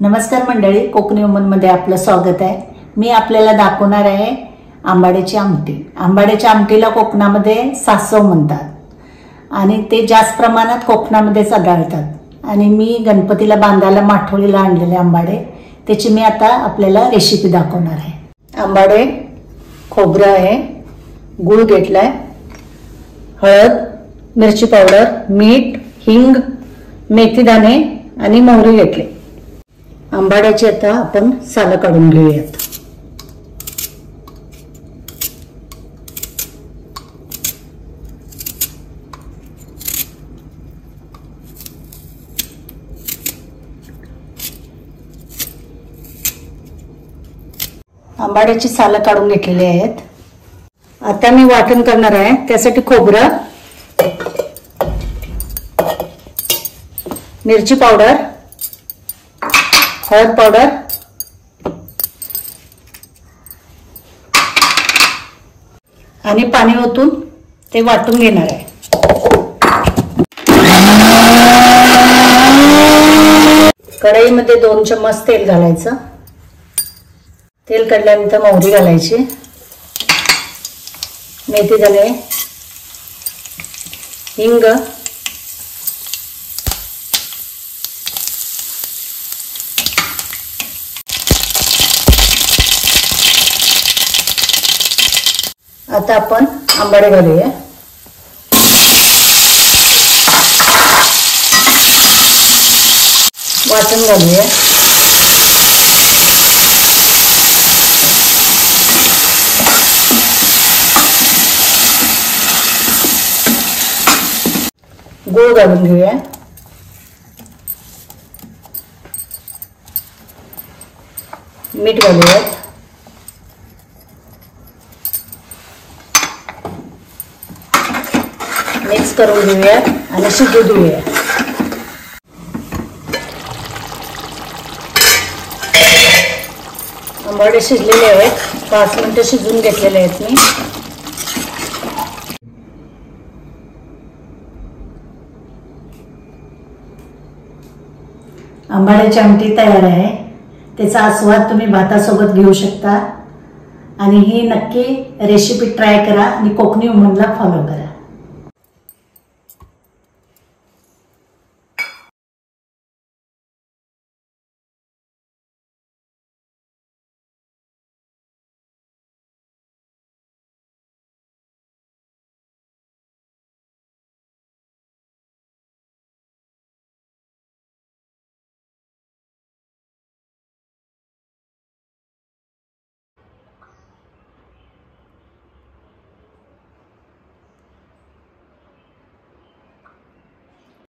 नमस्कार मंडळी, कोकणी वुमन मध्ये आपलं स्वागत आहे। मी आपल्याला दाखवणार आहे आंबाड्याची आमटी। आंबाड्याच्या आमटीला कोकणामध्ये सासव म्हणतात आणि ते जास्त प्रमाणात कोकणामध्येच आढळतात आणि मी गणपतीला बांधायला माठवलीला आणलेले आंबाडे, त्याची मी आता आपल्याला रेसिपी दाखवणार आहे। आंबाडे, खोबरं आहे, गूळ घेतलाय, हळद, मिरची पावडर, मीठ, हिंग, मेथी दाणे आणि मोहरी घेतले। आंबाड्याची आता आपण सालं काढून घेऊयात। आंबाड्याची सालं काढून घेतलेली आहेत। आता मी वाटण करणार आहे। त्यासाठी खोबरं, मिरची पावडर, हळद पावडर, आणि पाणी ओतून ते वाटून घेणार आहे। कढईमध्ये 2 चम्मच तेल घालायचं। तेल काढल्यानंतर मोहरी घालायची, मेथी दाणे, हिंग, आता आपण आंबाडे घालूया। वाटण घालूया। गूळ घालून घेऊया। मीठ घालूया। मिक्स करून घेऊया आणि शिजू देऊया। आंबाडे शिजलेले आहेत, 5 मिनिटं शिजून घेतलेले आहेत मी। आंबाड्याची आमटी तयार आहे। त्याचा आस्वाद तुम्ही भातासोबत घेऊ शकता आणि ही नक्की रेसिपी ट्राय करा आणि कोकणी वुमनला फॉलो करा।